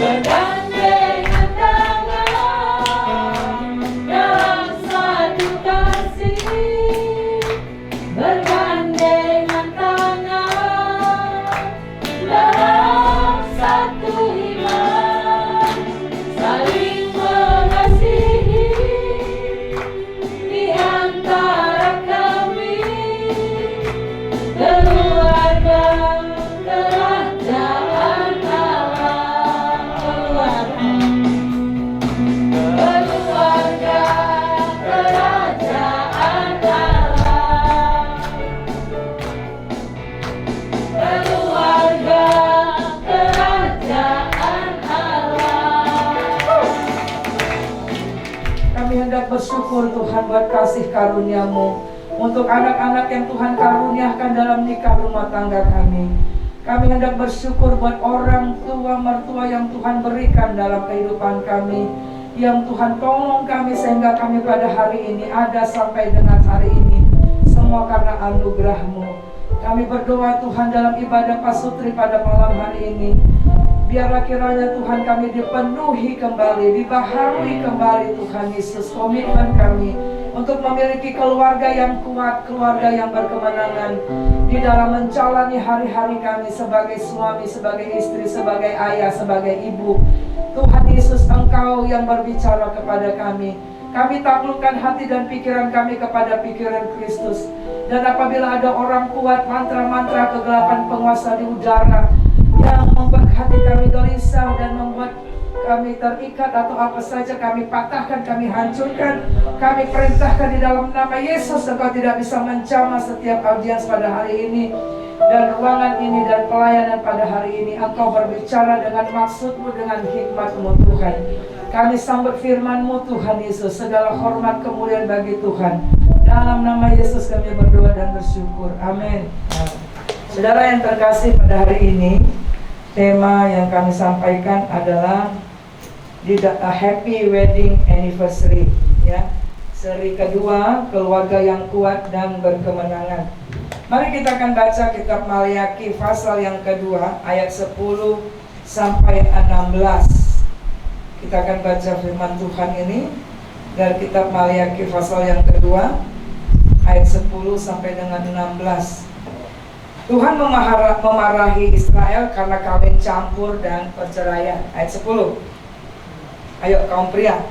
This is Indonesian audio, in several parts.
bergandengan tangan dalam satu kasih, bergandengan tangan dalam satu iman, saling mengasihi di antara kami, keluarga kerajaan Allah, keluarga kerajaan Allah, keluarga kerajaan Allah. Kami hendak bersyukur Tuhan buat kasih karunia-Mu untuk anak-anak yang Tuhan karuniakan dalam nikah rumah tangga kami. Kami hendak bersyukur buat orang tua mertua yang Tuhan berikan dalam kehidupan kami, yang Tuhan tolong kami sehingga kami pada hari ini ada sampai dengan hari ini. Semua karena anugerah-Mu. Kami berdoa Tuhan dalam ibadah pasutri pada malam hari ini, biarlah kiranya Tuhan kami dipenuhi kembali, dibaharui kembali Tuhan Yesus komitmen kami untuk memiliki keluarga yang kuat, keluarga yang berkemenangan di dalam menjalani hari-hari kami sebagai suami, sebagai istri, sebagai ayah, sebagai ibu. Tuhan Yesus, Engkau yang berbicara kepada kami. Kami taklukkan hati dan pikiran kami kepada pikiran Kristus. Dan apabila ada orang kuat, mantra-mantra kegelapan penguasa di udara yang membuat hati kami gelisah dan membuat kami terikat atau apa saja, kami patahkan, kami hancurkan, kami perintahkan di dalam nama Yesus. Engkau tidak bisa menjamah setiap audiens pada hari ini dan ruangan ini dan pelayanan pada hari ini. Engkau berbicara dengan maksud-Mu, dengan hikmat-Mu Tuhan. Kami sambut firman-Mu Tuhan Yesus. Segala hormat kemuliaan bagi Tuhan. Dalam nama Yesus kami berdoa dan bersyukur. Amin. Saudara yang terkasih, pada hari ini tema yang kami sampaikan adalah Happy Wedding Anniversary, ya. Seri kedua, keluarga yang kuat dan berkemenangan. Mari kita akan baca kitab Maliaki pasal yang kedua ayat 10 sampai 16. Kita akan baca firman Tuhan ini dari kitab Maliaki pasal yang kedua ayat 10 sampai dengan 16. Tuhan memarahi Israel karena kawin campur dan perceraian. Ayat 10. Ayo kaum pria.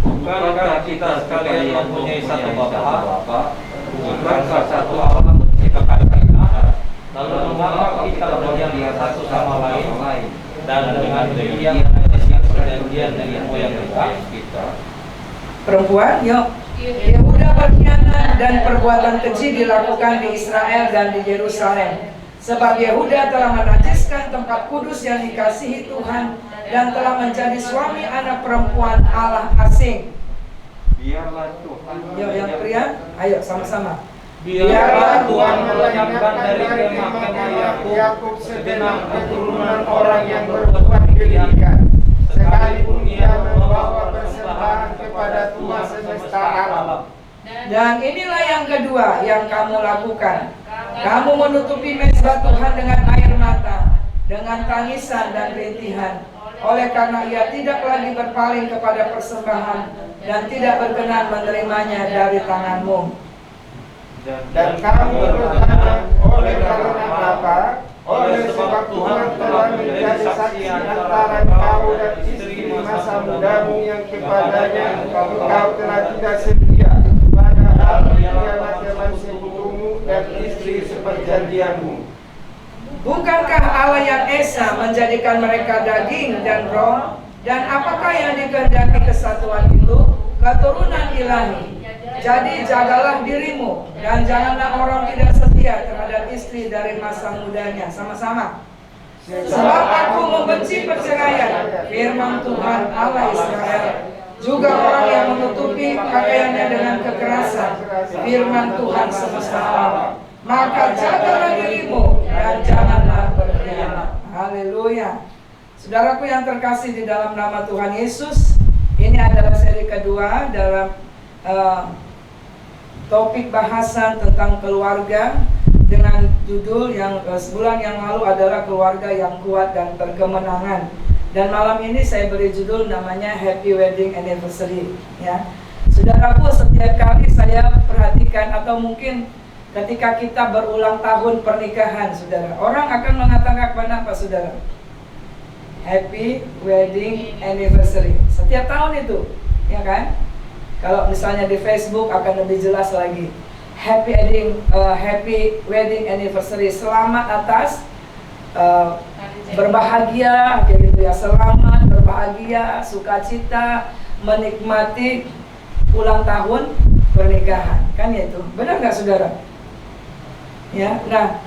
Bukankah kita sekalian mempunyai satu Bapa? Bukankah satu Allah menciptakan kita? Lalu mengapa kita berjanji satu sama lain dan dengan demikian perjanjian dari moyang kita? Perempuan, yuk. Yehuda berkhianat dan perbuatan keji dilakukan di Israel dan di Yerusalem. Sebab Yehuda telah menajiskan tempat kudus yang dikasihi Tuhan dan telah menjadi suami anak perempuan Allah asing. Biarlah Tuhan. Yuk yang pria, ayo sama-sama. Biarlah Tuhan melenyapkan dari kemah-kemah Yakub segenap keturunan orang yang berbuat kejian, sekalipun ia membawa persembahan kepada Tuhan semesta alam. Dan inilah yang kedua yang kamu lakukan. Kamu menutupi mezbah Tuhan dengan air mata, dengan tangisan dan rintihan. Oleh karena ia tidak lagi berpaling kepada persembahan dan tidak berkenan menerimanya dari tanganmu. Dan kamu berkata, oleh karena apa? Oleh sebab Tuhan telah menjadi saksi antara kau dan istri di masa mudamu yang kepadanya engkau telah tidak setia, padahal dialah teman sekutumu dan istri seperjanjianmu. Bukankah Allah yang esa menjadikan mereka daging dan roh? Dan apakah yang dikehendaki kesatuan itu? Keturunan ilahi. Jadi jagalah dirimu dan janganlah orang tidak setia terhadap istri dari masa mudanya. Sama-sama. Sebab aku membenci perceraian, firman Tuhan Allah Israel. Juga orang yang menutupi pakaiannya dengan kekerasan, firman Tuhan semesta alam. Maka jagalah dirimu dan janganlah berkhianat. Haleluya. Saudaraku yang terkasih di dalam nama Tuhan Yesus, ini adalah seri kedua dalam topik bahasan tentang keluarga dengan judul yang sebulan yang lalu adalah keluarga yang kuat dan berkemenangan. Dan malam ini saya beri judul namanya Happy Wedding Anniversary, ya. Saudaraku, setiap kali saya perhatikan atau mungkin ketika kita berulang tahun pernikahan, saudara, orang akan mengatakan apa, saudara? Happy Wedding Anniversary. Setiap tahun itu, ya kan? Kalau misalnya di Facebook akan lebih jelas lagi. Happy Wedding Anniversary. Selamat atas berbahagia, kayak gitu ya. Selamat berbahagia, sukacita, menikmati ulang tahun pernikahan, kan itu. Benar nggak, saudara? Ya, nah,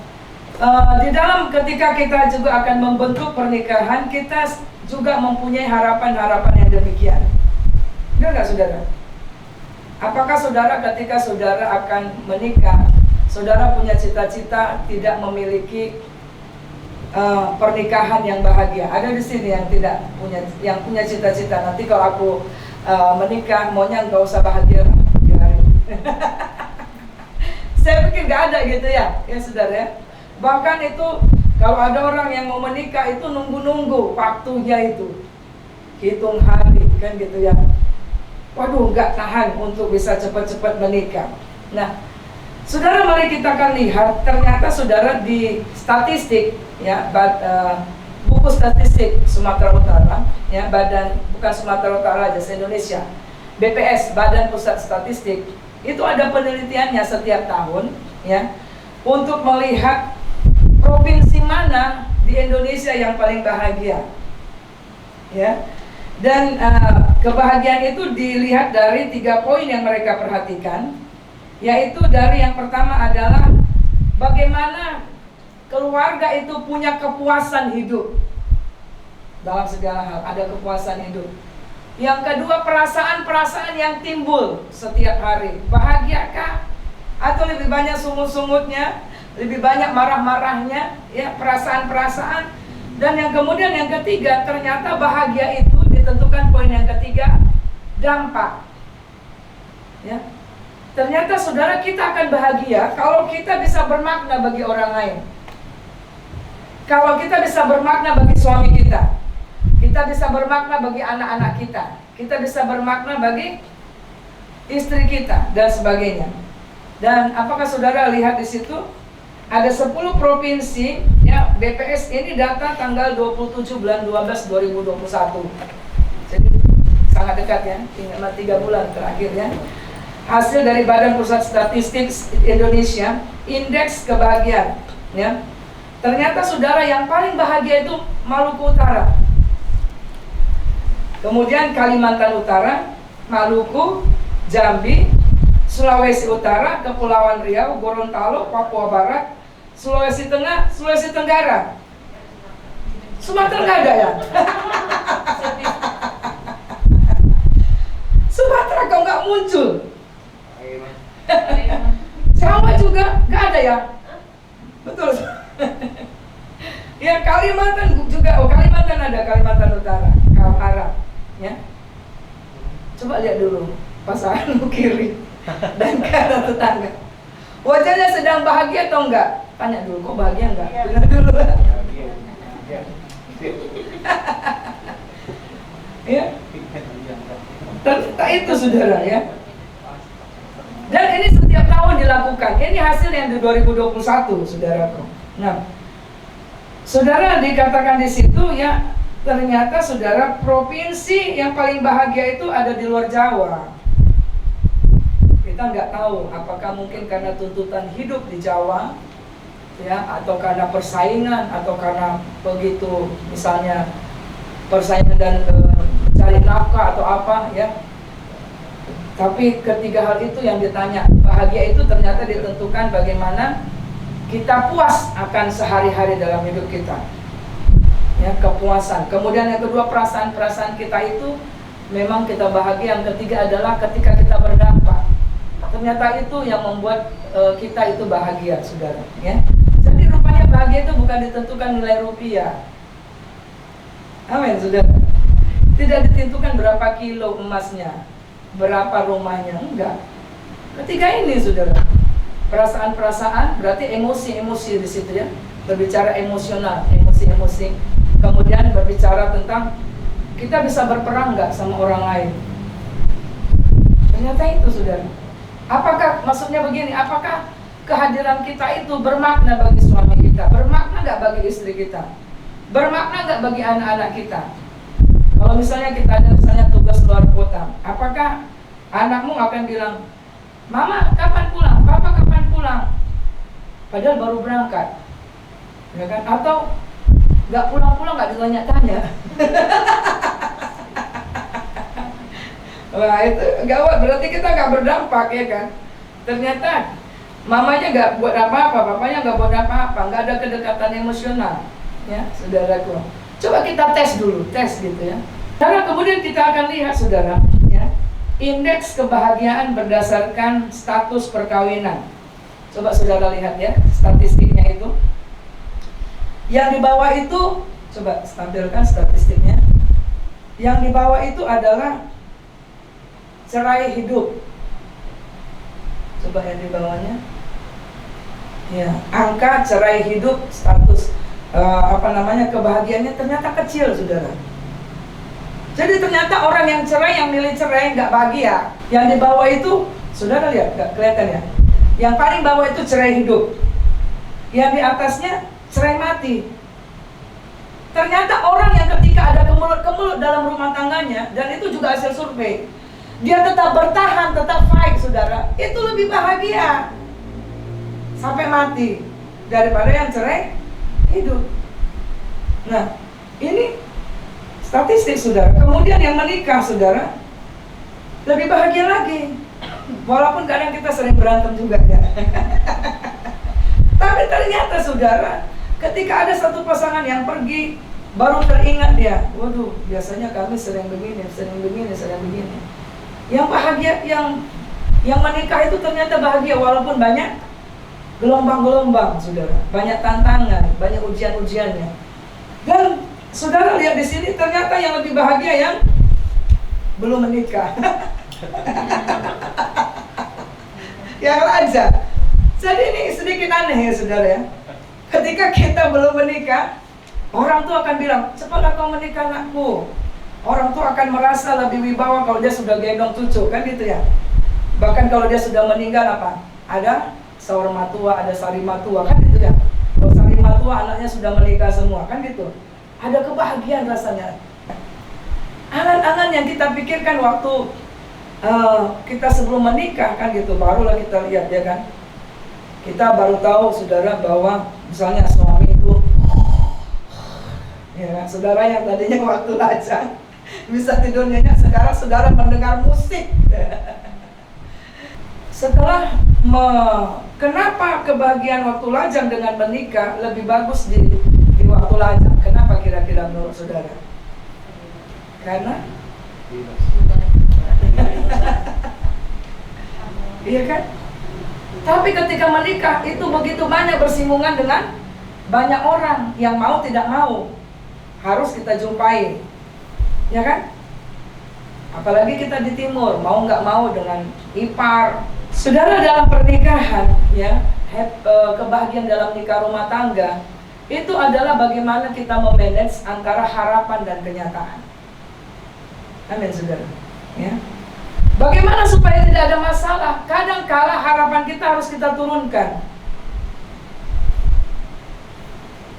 di dalam ketika kita juga akan membentuk pernikahan, kita juga mempunyai harapan-harapan yang demikian. Benar nggak, saudara? Apakah saudara ketika saudara akan menikah, saudara punya cita-cita tidak memiliki pernikahan yang bahagia? Ada di sini yang tidak punya, yang punya cita-cita nanti kalau aku menikah maunya nggak usah bahagia, biarin. Saya pikir nggak ada gitu ya, ya saudara ya. Bahkan itu kalau ada orang yang mau menikah itu nunggu-nunggu waktunya itu, hitung hari kan gitu ya. Waduh, nggak tahan untuk bisa cepat-cepat menikah. Nah, saudara, mari kita akan lihat ternyata saudara di statistik ya, buku statistik Sumatera Utara ya, bukan Sumatera Utara aja, se-Indonesia. BPS, Badan Pusat Statistik, itu ada penelitiannya setiap tahun ya, untuk melihat provinsi mana di Indonesia yang paling bahagia. Ya. Dan kebahagiaan itu dilihat dari 3 poin yang mereka perhatikan, yaitu dari yang pertama adalah bagaimana keluarga itu punya kepuasan hidup. Dalam segala hal ada kepuasan hidup. Yang kedua, perasaan-perasaan yang timbul setiap hari. Bahagiakah? Atau lebih banyak sungut-sungutnya, lebih banyak marah-marahnya, ya, perasaan-perasaan. Dan yang kemudian yang ketiga, ternyata bahagia itu ditentukan poin yang ketiga, dampak. Ya. Ternyata saudara, kita akan bahagia kalau kita bisa bermakna bagi orang lain. Kalau kita bisa bermakna bagi suami kita bisa bermakna bagi anak-anak kita bisa bermakna bagi istri kita dan sebagainya. Dan apakah saudara lihat di situ ada 10 provinsi ya, BPS ini data tanggal 27 bulan 12 2021. Jadi sangat dekat ya, tinggal 3 bulan terakhir ya. Hasil dari Badan Pusat Statistik Indonesia, indeks kebahagiaan ya. Ternyata saudara, yang paling bahagia itu Maluku Utara. Kemudian Kalimantan Utara, Maluku, Jambi, Sulawesi Utara, Kepulauan Riau, Gorontalo, Papua Barat, Sulawesi Tengah, Sulawesi Tenggara. Sumatera nggak ada ya? Sumatera kok nggak muncul? Jawa juga nggak ada ya? Betul. Ya, Kalimantan juga, Kalimantan ada, Kalimantan Utara, Kaltara, ya. Coba lihat dulu pasangan kiri dan kanan tetangga. Wajahnya sedang bahagia atau enggak? Tanya dulu, kok bahagia enggak? Dengar dulu. Ya. Ternyata itu saudara ya. Dan ini setiap tahun dilakukan. Ini hasil yang di 2021, saudaraku. Nah, saudara, dikatakan di situ ya, ternyata saudara, provinsi yang paling bahagia itu ada di luar Jawa. Kita nggak tahu apakah mungkin karena tuntutan hidup di Jawa ya, atau karena persaingan, atau karena begitu misalnya persaingan dan mencari nafkah atau apa ya. Tapi ketiga hal itu yang ditanya. Bahagia itu ternyata ditentukan bagaimana kita puas akan sehari-hari dalam hidup kita. Ya, kepuasan. Kemudian yang kedua, perasaan-perasaan kita itu memang kita bahagia. Yang ketiga adalah ketika kita berdampak. Ternyata itu yang membuat kita itu bahagia, saudara. Ya. Jadi rupanya bahagia itu bukan ditentukan nilai rupiah. Amin, saudara. Tidak ditentukan berapa kilo emasnya, berapa rumahnya, enggak. Ketiga ini, saudara. Perasaan-perasaan berarti emosi-emosi di situ ya. Berbicara emosional, emosi-emosi kemudian berbicara tentang kita bisa berperang nggak sama orang lain. Ternyata itu, saudara. Apakah, maksudnya begini, apakah kehadiran kita itu bermakna bagi suami kita? Bermakna nggak bagi istri kita? Bermakna nggak bagi anak-anak kita? Kalau misalnya kita ada misalnya tugas luar kota, apakah anakmu akan bilang, Mama kapan pulang? Papa kapan pulang? Padahal baru berangkat, ya kan? Atau nggak pulang-pulang, nggak ditanya-tanya. Wah, itu gawat, berarti kita nggak berdampak, ya kan? Ternyata mamanya nggak buat apa-apa, papanya nggak buat apa-apa, nggak ada kedekatan emosional, ya, saudaraku. Coba kita tes dulu, tes gitu ya. Karena kemudian kita akan lihat, saudara, ya, indeks kebahagiaan berdasarkan status perkawinan. Coba saudara lihat ya, statistiknya itu. Yang di bawah itu, coba tampilkan statistiknya. Yang di bawah itu adalah cerai hidup. Coba yang di bawahnya. Ya, angka cerai hidup, status kebahagiaannya ternyata kecil, saudara. Jadi ternyata orang yang cerai, yang milih cerai nggak bahagia. Yang di bawah itu, saudara lihat, nggak kelihatan ya? Yang paling bawah itu cerai hidup. Yang di atasnya cerai mati. Ternyata orang yang ketika ada kemulut-kemulut dalam rumah tangganya, dan itu juga hasil survei, dia tetap bertahan, tetap fight, saudara, itu lebih bahagia sampai mati daripada yang cerai hidup. Nah, ini statistik, saudara. Kemudian yang menikah, saudara, lebih bahagia lagi. Walaupun kadang kita sering berantem juga ya. Tapi ternyata, saudara, ketika ada satu pasangan yang pergi, baru teringat dia, waduh, biasanya kami sering begini. Yang bahagia, yang menikah itu ternyata bahagia walaupun banyak gelombang-gelombang, saudara, banyak tantangan, banyak ujian-ujiannya. Dan saudara lihat di sini, ternyata yang lebih bahagia yang belum menikah. Yang raja. Jadi ini sedikit aneh ya, saudara ya. Ketika kita belum menikah, orang tua akan bilang, cepatlah kau menikah anakku. Orang tua akan merasa lebih wibawa kalau dia sudah gendong cucu, kan gitu ya. Bahkan kalau dia sudah meninggal apa? Ada saur matua, ada sari matua, kan gitu ya. Kalau sari matua anaknya sudah menikah semua, kan gitu. Ada kebahagiaan rasanya. Angan-angan yang kita pikirkan waktu kita sebelum menikah, kan gitu, barulah kita lihat ya kan. Kita baru tahu, saudara, bahwa misalnya suami itu, ya, saudara yang tadinya waktu lajang bisa tidur nyenyak, sekarang saudara mendengar musik. Setelah kenapa kebahagiaan waktu lajang dengan menikah lebih bagus di waktu lajang? Kenapa kira-kira menurut saudara? Karena iya kan? Tapi ketika menikah itu begitu banyak bersinggungan dengan banyak orang yang mau tidak mau harus kita jumpai, ya kan? Apalagi kita di timur, mau nggak mau dengan ipar. Saudara, dalam pernikahan, ya, kebahagiaan dalam nikah rumah tangga itu adalah bagaimana kita memanage antara harapan dan kenyataan. Amin, saudara. Ya. Bagaimana supaya tidak ada masalah? Kadang kala harapan kita harus kita turunkan,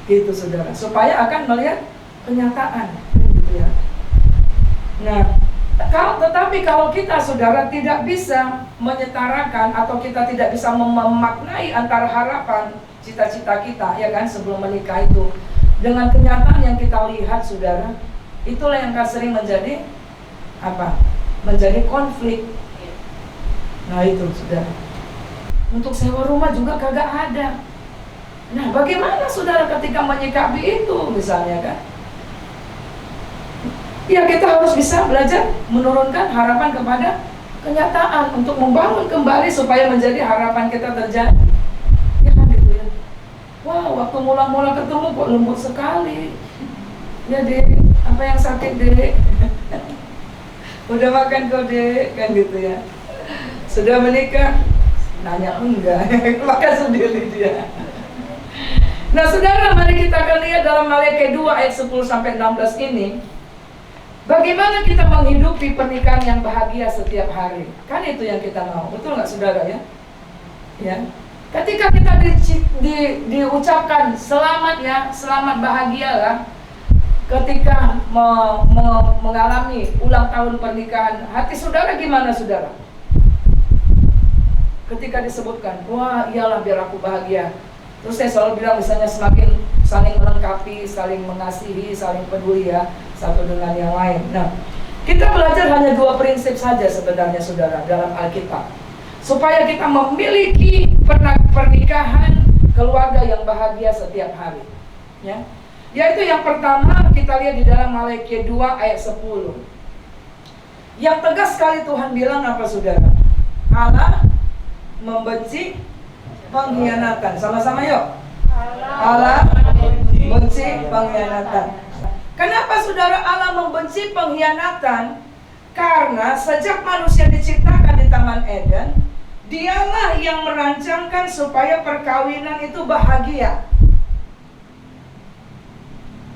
gitu, saudara, supaya akan melihat kenyataan, gitu ya. Nah, tetapi kalau kita, saudara, tidak bisa menyetarakan atau kita tidak bisa memaknai antara harapan, cita-cita kita, ya kan, sebelum menikah itu dengan kenyataan yang kita lihat, saudara, itulah yang sering menjadi apa? Menjadi konflik. Nah itu, saudara. Untuk sewa rumah juga kagak ada. Nah, bagaimana saudara ketika menyikapi itu, misalnya kan? Ya, kita harus bisa belajar menurunkan harapan kepada kenyataan untuk membangun kembali supaya menjadi harapan kita terjadi. Ya kan gitu ya. Wah, waktu mula-mula ketemu kok lembut sekali. Ya dek, apa yang sakit dek? Udah makan kok dek, kan gitu ya. Sudah menikah? Nanya enggak, makan sendiri dia. Nah saudara, mari kita akan lihat dalam Maleakhi 2 ayat 10 sampai 16 ini, bagaimana kita menghidupi pernikahan yang bahagia setiap hari. Kan itu yang kita mau, betul nggak saudara ya? Ya. Ketika kita diucapkan selamat ya, selamat bahagialah, ketika mengalami ulang tahun pernikahan, hati saudara gimana saudara? Ketika disebutkan, wah iyalah biar aku bahagia. Terus saya selalu bilang misalnya semakin saling melengkapi, saling mengasihi, saling peduli ya satu dengan yang lain. Nah, kita belajar hanya 2 prinsip saja sebenarnya saudara dalam Alkitab, supaya kita memiliki pernikahan keluarga yang bahagia setiap hari. Ya, yaitu yang pertama kita lihat di dalam Maleakhi 2 ayat 10. Yang tegas sekali Tuhan bilang apa saudara? Allah membenci pengkhianatan. Sama-sama yuk. Allah membenci pengkhianatan. Kenapa saudara Allah membenci pengkhianatan? Karena sejak manusia diciptakan di Taman Eden, Dialah yang merancangkan supaya perkawinan itu bahagia.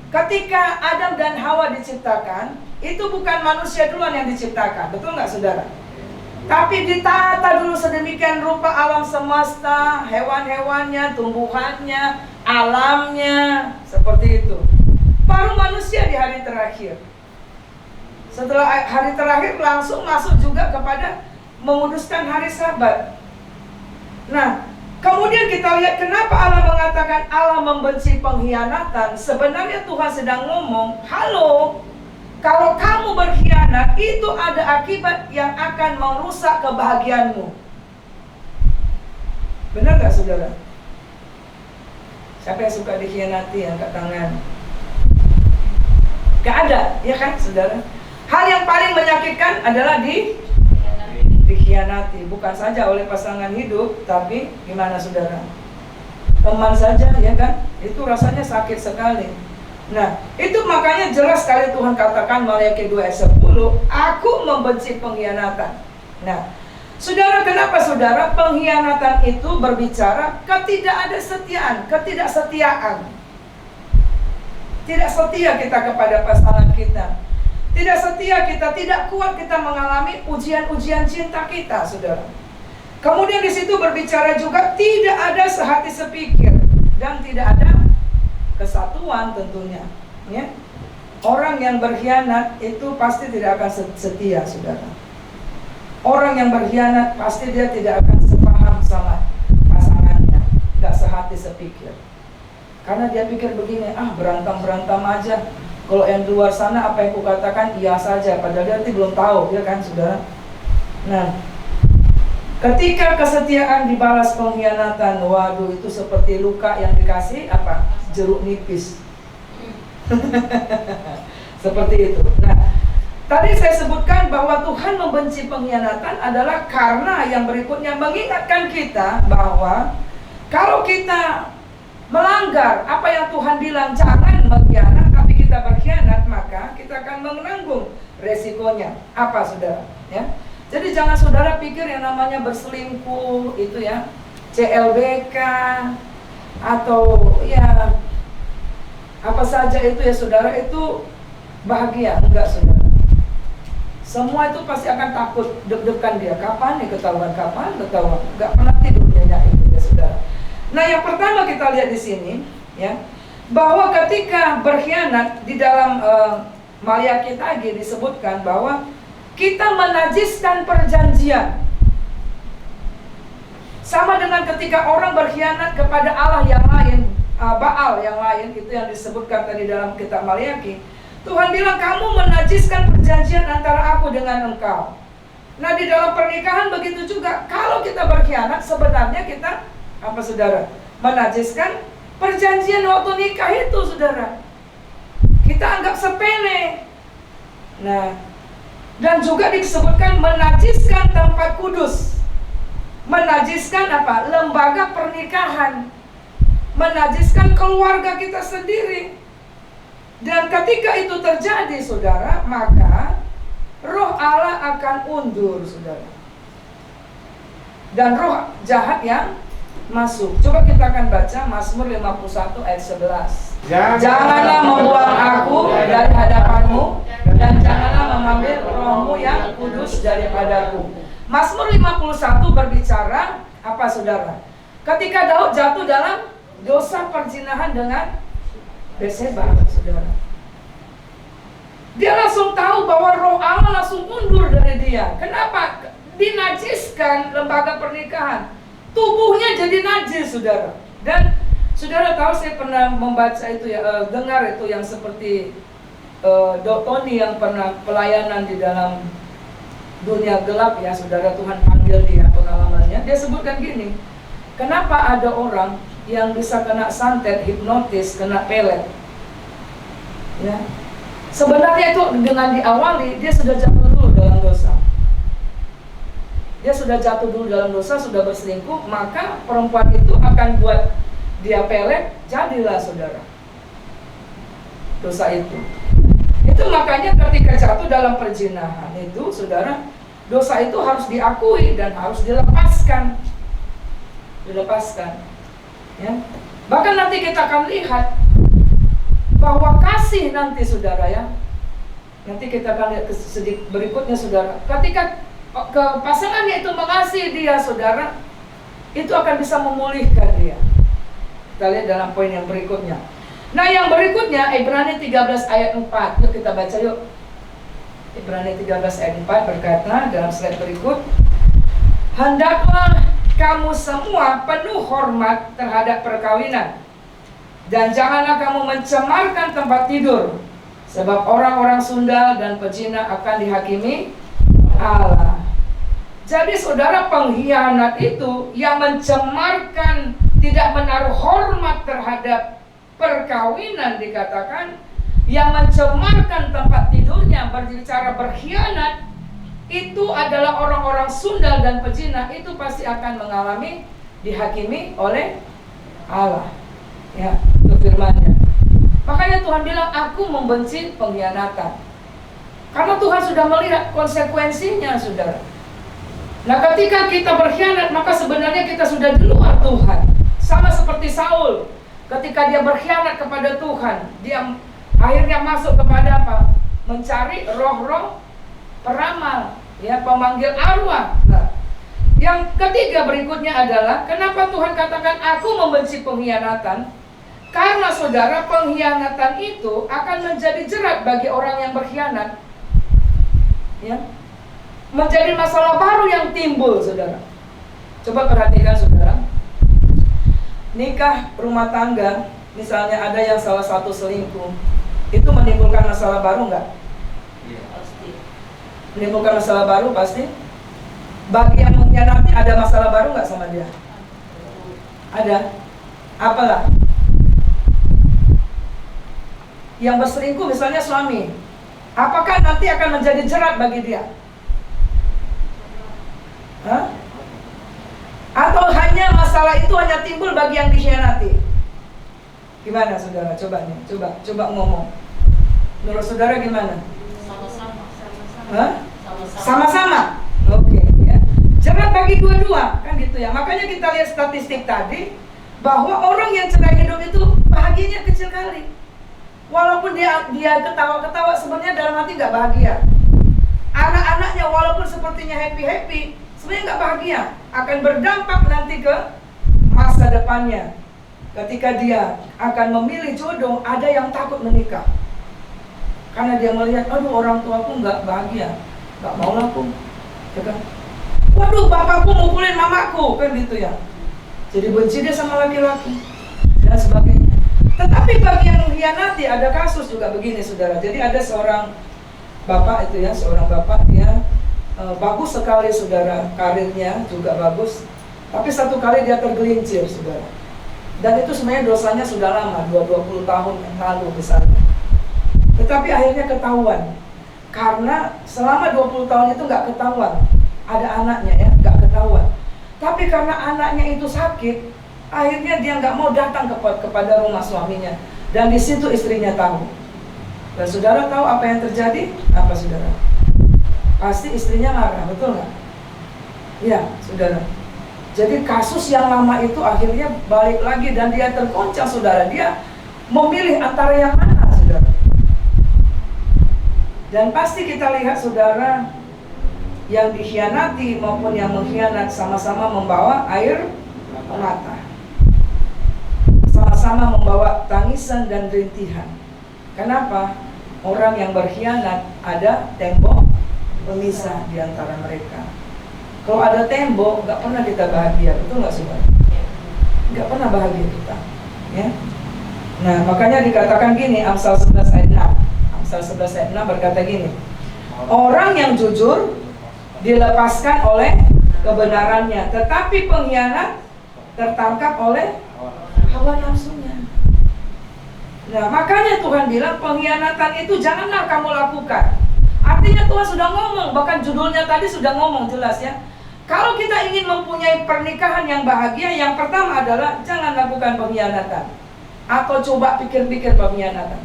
Ketika Adam dan Hawa diciptakan, itu bukan manusia duluan yang diciptakan, betul nggak saudara? Tapi ditata dulu sedemikian rupa alam semesta, hewan-hewannya, tumbuhannya, alamnya, seperti itu. Baru manusia di hari terakhir. Setelah hari terakhir langsung masuk juga kepada menguduskan hari Sabat. Nah, kemudian kita lihat kenapa Allah mengatakan Allah membenci pengkhianatan. Sebenarnya Tuhan sedang ngomong, halo, kalau kamu berkhianat, itu ada akibat yang akan merusak kebahagiaanmu. Benar gak saudara? Siapa yang suka dikhianati, angkat tangan. Gak ada, ya kan saudara? Hal yang paling menyakitkan adalah dikhianati. Bukan saja oleh pasangan hidup, tapi gimana saudara? Teman saja, ya kan? Itu rasanya sakit sekali. Nah, itu makanya jelas sekali Tuhan katakan Maleakhi 2 ayat 10, aku membenci pengkhianatan. Nah, saudara, kenapa saudara? Pengkhianatan itu berbicara ketidaksetiaan. Tidak setia kita kepada pasangan kita. Tidak setia kita, tidak kuat kita mengalami ujian-ujian cinta kita, saudara. Kemudian di situ berbicara juga tidak ada sehati sepikir dan tidak ada kesatuan tentunya, ya. Orang yang berkhianat itu pasti tidak akan setia, saudara. Orang yang berkhianat pasti dia tidak akan sepaham sama pasangannya, tidak sehati sepikir. Karena dia pikir begini, berantem aja. Kalau yang di luar sana apa yang kukatakan iya saja, padahal dia nanti belum tahu, ya kan saudara. Nah, ketika kesetiaan dibalas pengkhianatan, waduh itu seperti luka yang dikasih jeruk nipis. Seperti itu. Nah, tadi saya sebutkan bahwa Tuhan membenci pengkhianatan adalah karena yang berikutnya mengingatkan kita bahwa kalau kita melanggar apa yang Tuhan bilang jangan mengkhianat, tapi kita berkhianat, maka kita akan menanggung resikonya. Apa saudara? Ya. Jadi jangan saudara pikir yang namanya berselingkuh itu ya CLBK atau ya apa saja itu ya saudara itu bahagia. Enggak saudara. Semua itu pasti akan takut, deg-degan dia. Kapan nih ketahuan? Enggak pernah tidur dia itu ya saudara. Nah, yang pertama kita lihat di sini ya, bahwa ketika berkhianat di dalam Maleakhi tadi disebutkan bahwa kita menajiskan perjanjian. Sama dengan ketika orang berkhianat kepada Allah yang lain, Baal yang lain, itu yang disebutkan tadi dalam kitab Maleakhi. Tuhan bilang kamu menajiskan perjanjian antara aku dengan engkau. Nah, di dalam pernikahan begitu juga. Kalau kita berkhianat, sebenarnya kita saudara? Menajiskan perjanjian waktu nikah itu, saudara. Kita anggap sepele. Nah, dan juga disebutkan menajiskan tempat kudus. Menajiskan lembaga pernikahan. Menajiskan keluarga kita sendiri. Dan ketika itu terjadi, saudara, maka roh Allah akan undur, saudara. Dan roh jahat yang masuk. Coba kita akan baca Mazmur 51 ayat 11. Janganlah membuang aku dari hadapanmu, dan janganlah mengambil rohmu yang kudus daripadaku. Mazmur 51 berbicara apa saudara? Ketika Daud jatuh dalam dosa perzinahan dengan Betseba, saudara, dia langsung tahu bahwa roh Allah langsung mundur dari dia. Kenapa? Dinajiskan lembaga pernikahan, tubuhnya jadi najis, saudara. Dan saudara tahu, saya pernah membaca itu ya, dengar itu yang seperti Dok Tony yang pernah pelayanan di dalam dunia gelap ya, saudara. Tuhan panggil dia, pengalamannya. Dia sebutkan gini, kenapa ada orang yang bisa kena santet, hipnotis, kena pelet? Ya, sebenarnya itu dengan diawali dia sudah jatuh dulu dalam dosa. Dia sudah jatuh dulu dalam dosa, sudah berselingkuh, maka perempuan itu akan buat dia pelet, jadilah saudara dosa itu. Itu makanya ketika jatuh dalam perzinahan itu, saudara, dosa itu harus diakui dan harus dilepaskan. Ya. Bahkan nanti kita akan lihat bahwa kasih nanti, saudara, ya. Nanti kita akan lihat sedikit berikutnya, saudara. Ketika ke pasangannya itu mengasihi dia, saudara, itu akan bisa memulihkan dia. Kita lihat dalam poin yang berikutnya. Nah, yang berikutnya Ibrani 13 ayat 4. Yuk kita baca yuk. Ibrani 13 ayat 4 berkata dalam slide berikut, hendaklah kamu semua penuh hormat terhadap perkawinan, dan janganlah kamu mencemarkan tempat tidur, sebab orang-orang sundal dan pezina akan dihakimi Allah. Jadi saudara, pengkhianat itu yang mencemarkan, tidak menaruh hormat terhadap perkawinan, dikatakan yang mencemarkan tempat tidurnya, berbicara berkhianat, itu adalah orang-orang sundal dan pezina. Itu pasti akan mengalami dihakimi oleh Allah. Ya, itu firman-Nya. Makanya Tuhan bilang, aku membenci pengkhianatan. Karena Tuhan sudah melihat konsekuensinya, saudara. Nah, ketika kita berkhianat, maka sebenarnya kita sudah di luar Tuhan. Sama seperti Saul, ketika dia berkhianat kepada Tuhan, dia akhirnya masuk kepada apa? Mencari roh-roh peramal, ya, pemanggil arwah. Nah, yang ketiga berikutnya adalah, kenapa Tuhan katakan aku membenci pengkhianatan? Karena saudara, pengkhianatan itu akan menjadi jerat bagi orang yang berkhianat. Ya, menjadi masalah baru yang timbul, saudara. Coba perhatikan, saudara. Nikah rumah tangga, misalnya ada yang salah satu selingkuh, itu menimbulkan masalah baru nggak? Iya, pasti. Menimbulkan masalah baru pasti. Bagi yang mengkhianati, ada masalah baru nggak sama dia? Ada. Apalah? Yang berselingkuh misalnya suami, apakah nanti akan menjadi jerat bagi dia? Hah? Atau hanya masalah itu hanya timbul bagi yang dikhianati? Gimana, saudara? Coba nih, coba ngomong. Menurut saudara gimana? Sama-sama. Hah? Sama-sama. Oke, ya. Jerat bagi dua-dua, kan gitu ya. Makanya kita lihat statistik tadi bahwa orang yang cerai hidup itu bahagianya kecil kali. Walaupun dia ketawa-ketawa, sebenarnya dalam hati nggak bahagia. Anak-anaknya walaupun sepertinya happy, sebenarnya nggak bahagia. Akan berdampak nanti ke masa depannya. Ketika dia akan memilih jodoh, ada yang takut menikah. Karena dia melihat, aduh, orang tuaku nggak bahagia, nggak mau aku. Ya kan? Waduh, bapakku mukulin mamaku, kan gitu ya. Jadi benci dia sama laki-laki dan sebagainya. Tetapi bagi yang mengkhianati, ada kasus juga begini, saudara. Jadi ada seorang bapak itu ya, seorang bapak, dia bagus sekali, saudara, karirnya juga bagus. Tapi satu kali dia tergelincir, saudara. Dan itu sebenarnya dosanya sudah lama, 20 tahun yang lalu misalnya. Tetapi akhirnya ketahuan. Karena selama 20 tahun itu nggak ketahuan. Ada anaknya ya, nggak ketahuan. Tapi karena anaknya itu sakit, akhirnya dia nggak mau datang kepada rumah suaminya. Dan di situ istrinya tahu. Dan saudara tahu apa yang terjadi? Apa, saudara? Pasti istrinya marah, betul nggak? Ya, saudara. Jadi kasus yang lama itu akhirnya balik lagi dan dia tergoncang, saudara. Dia memilih antara yang mana, saudara. Dan pasti kita lihat, saudara, yang dikhianati maupun yang mengkhianat sama-sama membawa air mata, sama-sama membawa tangisan dan rintihan. Kenapa? Orang yang berkhianat ada tembok pemisah di antara mereka. Kalau ada tembok, nggak pernah kita bahagia, betul nggak, saudara? Nggak pernah bahagia kita, ya. Nah, makanya dikatakan gini, Amsal 11 ayat 6. Amsal 11 ayat 6 berkata gini, orang yang jujur dilepaskan oleh kebenarannya, tetapi pengkhianat tertangkap oleh hawa nafsunya. Nah, makanya Tuhan bilang pengkhianatan itu janganlah kamu lakukan. Artinya Tuhan sudah ngomong, bahkan judulnya tadi sudah ngomong jelas, ya. Kalau kita ingin mempunyai pernikahan yang bahagia, yang pertama adalah jangan lakukan pengkhianatan, atau coba pikir-pikir pengkhianatan.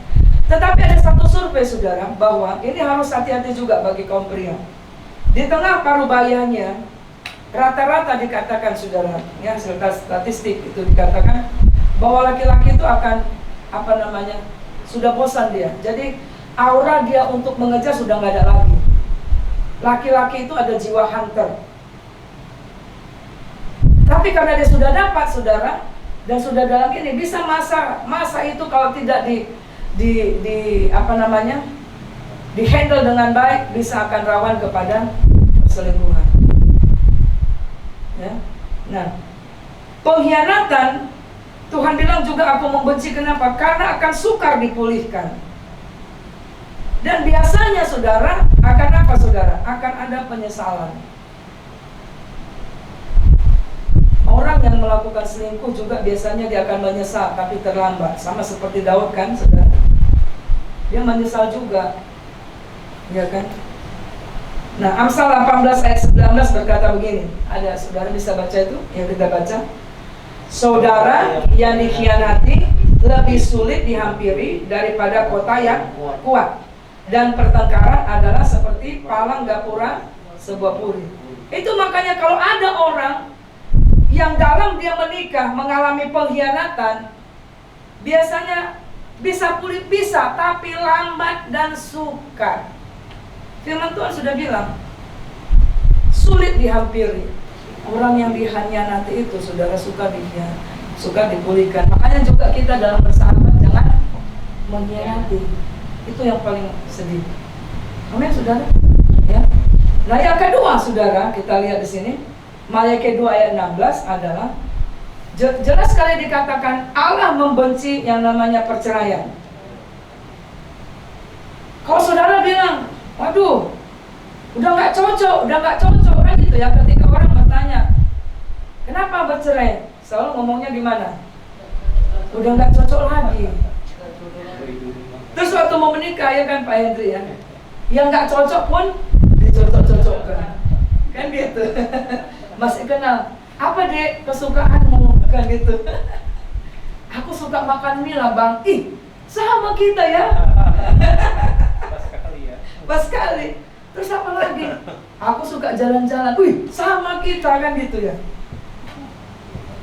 Tetapi ada satu survei, saudara, bahwa ini harus hati-hati juga bagi kaum pria. Di tengah parubayanya, rata-rata dikatakan, saudara, ya, statistik itu dikatakan bahwa laki-laki itu akan sudah bosan dia. Jadi aura dia untuk mengejar sudah nggak ada lagi. Laki-laki itu ada jiwa hunter. Tapi karena dia sudah dapat, saudara, dan sudah dalam ini, bisa masa itu kalau tidak di handle dengan baik, bisa akan rawan kepada perselingkuhan. Ya. Nah, pengkhianatan Tuhan bilang juga aku membenci. Kenapa? Karena akan sukar dipulihkan. Dan biasanya, saudara, akan apa, saudara? Akan ada penyesalan. Orang yang melakukan selingkuh juga biasanya dia akan menyesal, tapi terlambat. Sama seperti Daud, kan, saudara? Dia menyesal juga, ya kan? Nah, Amsal 18 ayat 19 berkata begini. Ada, saudara bisa baca itu? Yang kita baca. Saudara yang dikhianati lebih sulit dihampiri daripada kota yang kuat, dan pertengkaran adalah seperti palang gapura sebuah puri. Itu makanya kalau ada orang yang dalam dia menikah mengalami pengkhianatan, biasanya bisa pulih, bisa, tapi lambat dan sukar. Firman Tuhan sudah bilang sulit dihampiri. Orang yang dikhianati itu, saudara, suka dipulihkan. Makanya juga kita dalam bersahabat jangan mengkhianati. Itu yang paling sedih. Amin, saudara. Ya. Nah, yang kedua, saudara, kita lihat di sini, Maliaki 2 ayat 16 adalah jelas sekali dikatakan Allah membenci yang namanya perceraian. Kalau saudara bilang, waduh, udah nggak cocok kan gitu, ya. Ketika orang bertanya, kenapa bercerai? Selalu ngomongnya gimana? Udah nggak cocok lagi. Terus waktu mau menikah, ya kan Pak Hendri, ya, yang nggak cocok pun dicocok-cocokkan, kan gitu. Masih kenal, apa dek kesukaanmu, kan gitu. Aku suka makan mie lah bang. Ih, sama kita ya. Pas sekali. Terus apa lagi? Aku suka jalan-jalan. Wih, sama kita, kan gitu, ya.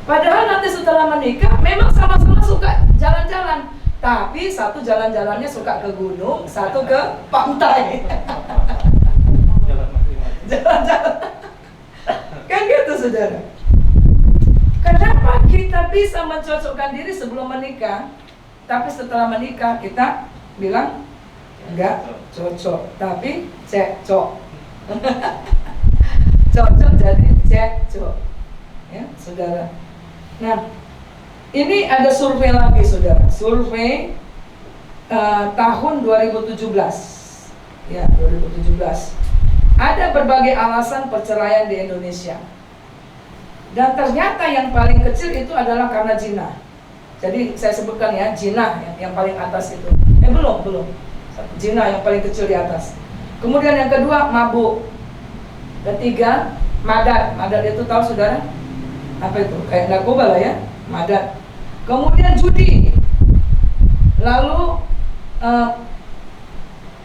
Padahal nanti setelah menikah memang sama-sama suka jalan-jalan, tapi satu jalan-jalannya suka ke gunung, satu ke pantai. Jalan-jalan. Kan gitu, saudara. Kenapa kita bisa mencocokkan diri sebelum menikah, tapi setelah menikah kita bilang enggak cocok, tapi cekcok. Cocok jadi cekcok, ya, saudara. Nah, ini ada survei lagi, saudara. Survei tahun 2017, ya, 2017. Ada berbagai alasan perceraian di Indonesia. Dan ternyata yang paling kecil itu adalah karena zina. Jadi saya sebutkan, ya, zina yang paling atas itu. Belum. Zina yang paling kecil di atas. Kemudian yang kedua, mabuk. Ketiga, madat. Madat itu tahu, saudara? Apa itu? Kayak narkoba lah, ya, madat. Kemudian judi. Lalu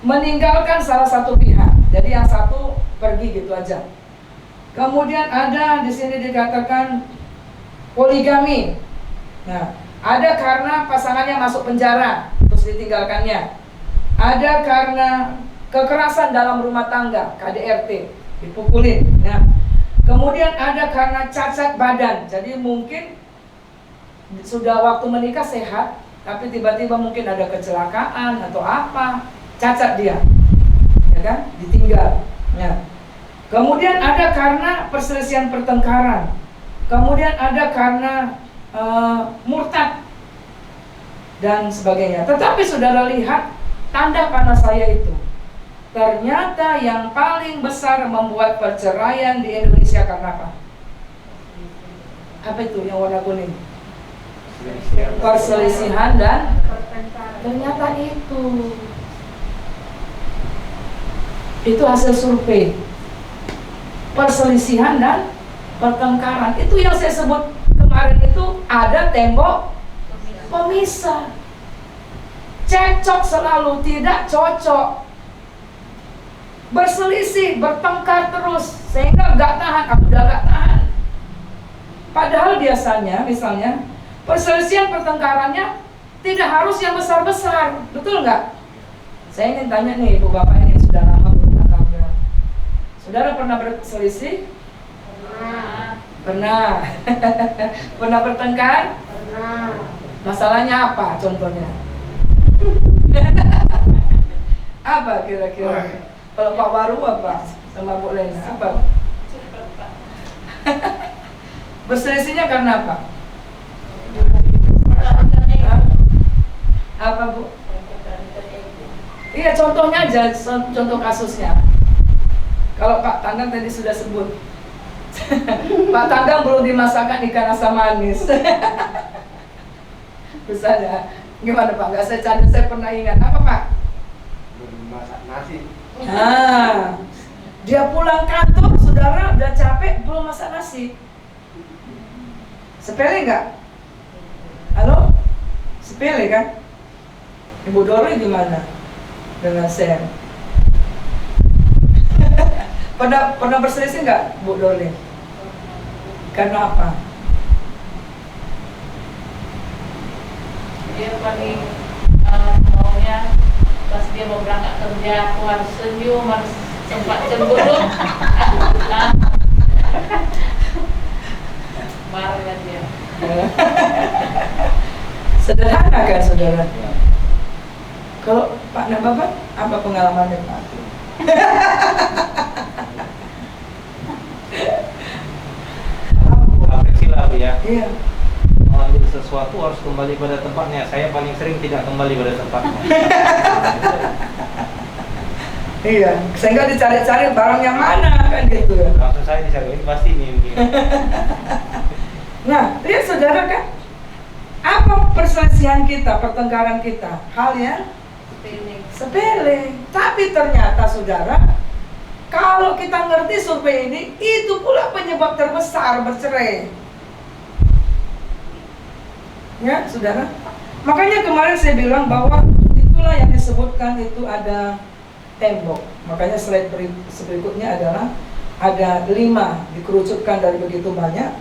meninggalkan salah satu pihak. Jadi yang satu pergi gitu aja. Kemudian ada di sini dikatakan poligami. Nah, ada karena pasangannya masuk penjara terus ditinggalkannya. Ada karena kekerasan dalam rumah tangga, KDRT, dipukulin. Nah, kemudian ada karena cacat badan. Jadi mungkin sudah waktu menikah sehat, tapi tiba-tiba mungkin ada kecelakaan atau apa, cacat dia, ya kan, ditinggal. Nah, kemudian ada karena perselisihan pertengkaran. Kemudian ada karena murtad dan sebagainya. Tetapi saudara lihat tanda panah saya itu. Ternyata yang paling besar membuat perceraian di Indonesia karena apa? Apa itu yang warna kuning? Perselisihan dan ternyata itu hasil survei. Perselisihan dan pertengkaran. Itu yang saya sebut kemarin, itu ada tembok pemisah. Cekcok selalu, tidak cocok. Berselisih, bertengkar terus, sehingga gak tahan, aku udah gak tahan. Padahal biasanya, misalnya, perselisihan pertengkarannya tidak harus yang besar-besar, betul nggak? Saya ingin tanya nih ibu bapak ini yang sudah lama berumah tangga. Saudara pernah berselisih? Pernah. Pernah bertengkar? Pernah. Masalahnya apa contohnya? Apa kira-kira? Kalau Pak Baru apa? Sama Bu Lena apa? Berselisihnya karena apa? Apa Bu? Iya, contohnya aja, contoh kasusnya. Kalau Pak Tanggang tadi sudah sebut, Pak Tanggang belum dimasakkan ikan asam manis. Misalnya, gimana Pak? Nggak saya canda, saya pernah ingat. Apa Pak? Belum masak nasi. Nah, dia pulang kantor, saudara udah capek, belum masak nasi. Sepele nggak? Halo? Sepele kan? Ibu Dori gimana dengan Sam? pernah berselisih nggak Bu Dori? Karena apa? Dia paling maunya pas dia mau berangkat kerja, aku harus senyum, harus sempat cemburu. Marah kan dia. Sederhana kan saudara? Kalau Pak Nababat, apa pengalamannya Pak? Sila ya. Iya. Mengambil sesuatu harus kembali pada tempatnya. Saya paling sering tidak kembali pada tempatnya. Iya, sehingga dicari-cari barang yang mana kan gitu ya. Langsung saya dicari, pasti nih begini. Nah, lihat saudara kan, apa perselisihan kita, pertengkaran kita, hal yang sepele. Tapi ternyata saudara, kalau kita ngerti survei ini, itu pula penyebab terbesar bercerai. Ya, saudara. Makanya kemarin saya bilang bahwa itulah yang disebutkan itu ada tembok. Makanya slide berikutnya adalah ada 5 dikerucutkan dari begitu banyak.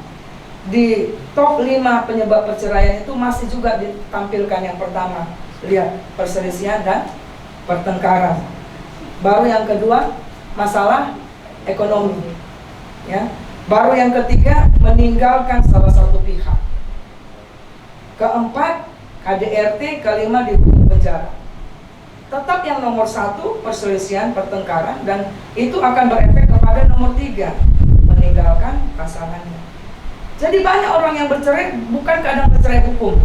Di top 5 penyebab perceraian itu masih juga ditampilkan yang pertama. Lihat, perselisihan dan pertengkaran. Baru yang kedua, masalah ekonomi. Ya. Baru yang ketiga, meninggalkan salah satu pihak. Keempat, KDRT. Kelima, dihukum penjara. Tetap yang nomor 1, perselisihan, pertengkaran, dan itu akan berefek kepada nomor 3, meninggalkan pasangannya. Jadi banyak orang yang bercerai bukan kadang bercerai hukum,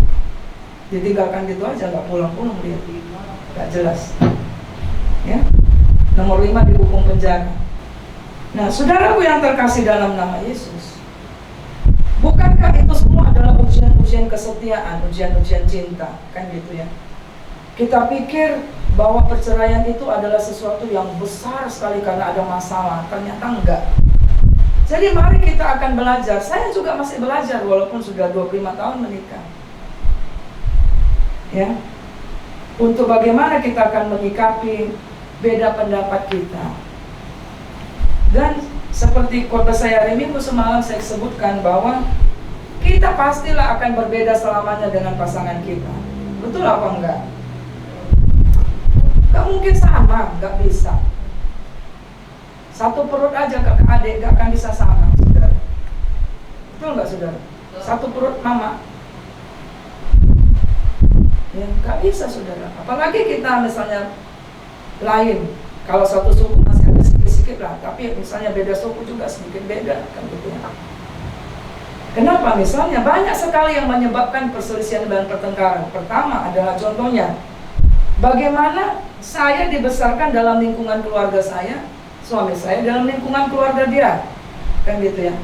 ditinggalkan gitu aja, nggak pulang-pulang dia, nggak jelas. Ya, nomor 5 dihukum penjara. Nah, saudaraku yang terkasih dalam nama Yesus, bukankah itu semua adalah ujian-ujian kesetiaan, ujian-ujian cinta, kan gitu ya? Kita pikir bahwa perceraian itu adalah sesuatu yang besar sekali karena ada masalah, ternyata enggak. Jadi mari kita akan belajar. Saya juga masih belajar walaupun sudah 25 tahun menikah. Ya. Untuk bagaimana kita akan menyikapi beda pendapat kita. Dan seperti khotbah saya hari Minggu semalam saya sebutkan bahwa kita pastilah akan berbeda selamanya dengan pasangan kita. Betul apa enggak? Gak mungkin sama, gak bisa. Satu perut aja kakak adik gak akan bisa sama, saudara. Betul nggak saudara? Satu perut mama, ya gak bisa saudara. Apalagi kita misalnya lain. Kalau satu suku masih ada sedikit-sedikit lah, tapi misalnya beda suku juga sedikit beda, kan gitu ya. Kenapa? Misalnya banyak sekali yang menyebabkan perselisihan dan pertengkaran. Pertama adalah contohnya, bagaimana saya dibesarkan dalam lingkungan keluarga saya, suami saya dalam lingkungan keluarga dia, kan gitu ya.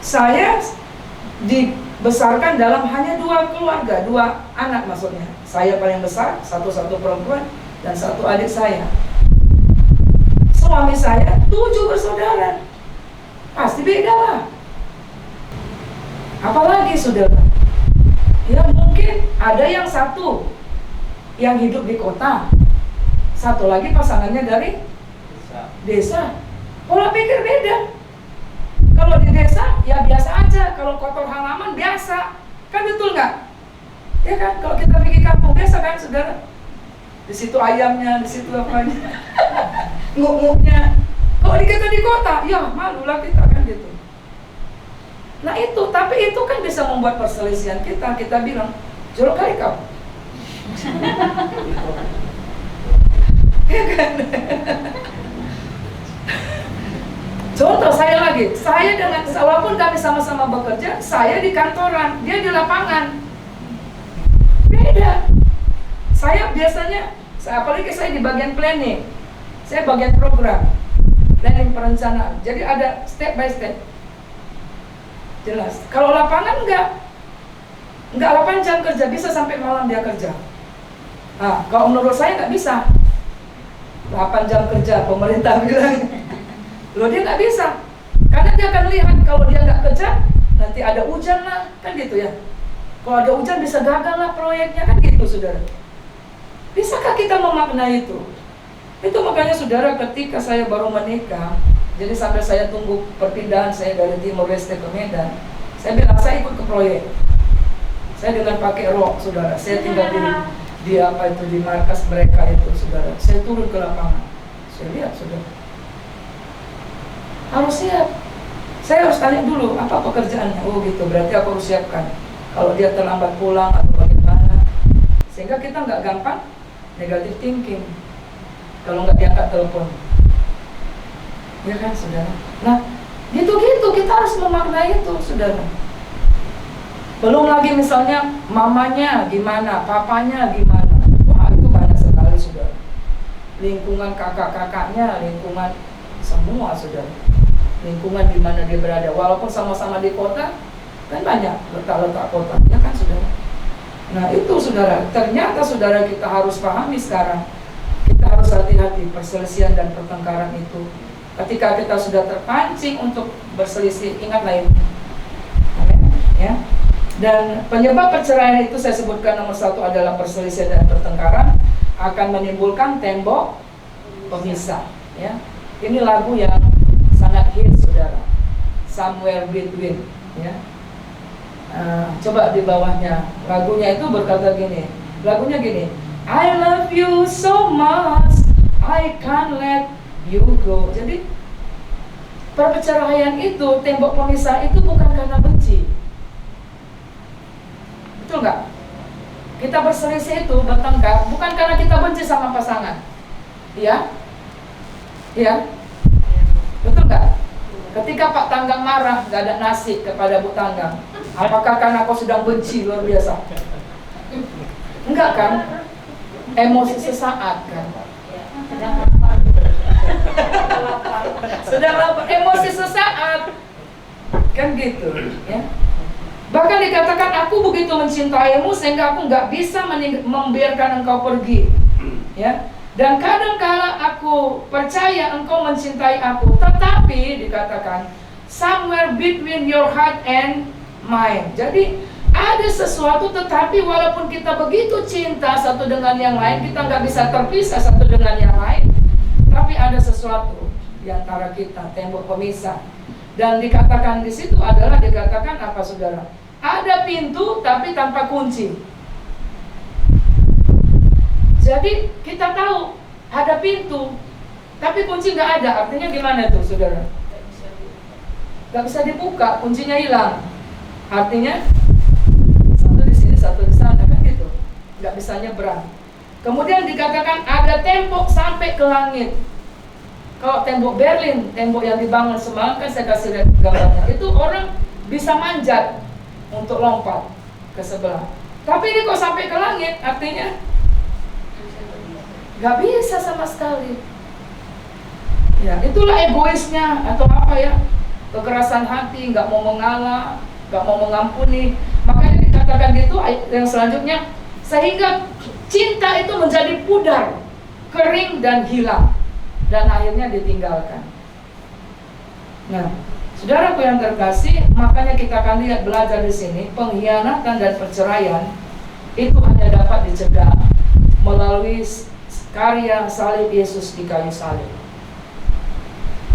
Saya dibesarkan dalam hanya 2 keluarga, 2 anak maksudnya. Saya paling besar, satu-satu perempuan dan 1 adik saya. Suami saya 7 bersaudara, pasti beda lah. Apalagi saudara, ya mungkin ada yang satu yang hidup di kota, satu lagi pasangannya dari desa. Pola pikir beda. Kalau di desa ya biasa aja, kalau kotor halaman biasa, kan betul nggak? Ya kan, kalau kita pergi kampung biasa kan saudara. Di situ ayamnya, di situ apanya, nguk-nguknya. Kalau kita di kota, ya malulah kita kan gitu. Nah itu, tapi itu kan bisa membuat perselisihan kita. Kita bilang, jorok kali kau. Ya kan? Contoh saya lagi, saya dengan, walaupun kami sama-sama bekerja, saya di kantoran, dia di lapangan. Beda. Saya biasanya, apalagi saya di bagian planning, saya bagian program, planning perencanaan. Jadi ada step by step. Jelas. Kalau lapangan enggak 8 jam kerja, bisa sampai malam dia kerja. Nah, kalau menurut saya nggak bisa. 8 jam kerja, pemerintah bilang. Loh dia nggak bisa. Karena dia akan lihat kalau dia nggak kerja, nanti ada hujan lah, kan gitu ya. Kalau ada hujan bisa gagal lah proyeknya, kan gitu saudara. Bisakah kita memaknai itu? Itu makanya saudara ketika saya baru menikah, jadi sampai saya tunggu perpindahan saya dari Timor Leste ke Medan, saya bilang saya ikut ke proyek. Saya dengan pakai rok saudara, saya tinggal di apa itu, di markas mereka itu saudara. Saya turun ke lapangan, saya lihat saudara. Harus siap. Saya harus tanya dulu apa pekerjaannya. Oh gitu, berarti aku harus siapkan. Kalau dia terlambat pulang atau bagaimana, sehingga kita nggak gampang negative thinking. Kalau nggak diangkat telepon, ya kan saudara. Nah, gitu-gitu kita harus memaknai itu saudara. Belum lagi misalnya mamanya gimana, papanya gimana. Wah itu banyak sekali saudara. Lingkungan kakak-kakaknya, lingkungan semua saudara. Lingkungan di mana dia berada, walaupun sama-sama di kota, kan banyak letak-letak kota, ya kan saudara. Nah itu saudara, ternyata saudara kita harus pahami sekarang. Kita harus hati-hati perselisihan dan pertengkaran itu. Ketika kita sudah terpancing untuk berselisih, ingatlah ini. Amin. Ya. Dan penyebab perceraian itu saya sebutkan nomor 1 adalah perselisihan dan pertengkaran akan menimbulkan tembok pemisah. Ya. Ini lagu yang sangat hit saudara, Somewhere Between. Ya. Coba di bawahnya, lagunya itu berkata gini, lagunya gini, I love you so much, I can't let you go. Jadi perceraian itu, tembok pemisah itu bukan karena benci. Betul nggak? Kita berselisih itu, bertengkar, bukan karena kita benci sama pasangan. Iya? Iya? Betul nggak? Ketika Pak Tanggang marah, nggak ada nasi kepada Bu Tanggang, apakah karena kau sedang benci luar biasa? Enggak kan? Emosi sesaat kan? Sedang lapar, emosi sesaat kan gitu ya. Bahkan dikatakan aku begitu mencintaimu sehingga aku nggak bisa membiarkan engkau pergi ya. Dan kadangkala aku percaya engkau mencintai aku, tetapi dikatakan somewhere between your heart and mine. Jadi ada sesuatu, tetapi walaupun kita begitu cinta satu dengan yang lain, kita nggak bisa terpisah satu dengan yang lain. Tapi ada sesuatu di antara kita, tembok pemisah. Dan dikatakan di situ adalah dikatakan apa saudara? Ada pintu tapi tanpa kunci. Jadi kita tahu ada pintu tapi kunci nggak ada. Artinya gimana tuh saudara? Nggak bisa dibuka, kuncinya hilang. Artinya satu di sini, satu di sana, kan gitu. Nggak bisa nyebrang. Kemudian dikatakan ada tembok sampai ke langit. Kalau tembok Berlin, tembok yang dibangun semalam, kan saya kasih lihat gambarnya, itu orang bisa manjat untuk lompat ke sebelah. Tapi ini kok sampai ke langit, artinya nggak bisa sama sekali. Ya, itulah egoisnya atau apa ya, kekerasan hati, nggak mau mengalah, nggak mau mengampuni. Makanya dikatakan gitu yang selanjutnya, sehingga cinta itu menjadi pudar, kering dan hilang, dan akhirnya ditinggalkan. Nah, saudaraku yang terkasih, makanya kita akan lihat belajar di sini, pengkhianatan dan perceraian itu hanya dapat dicegah melalui karya salib Yesus di kayu salib.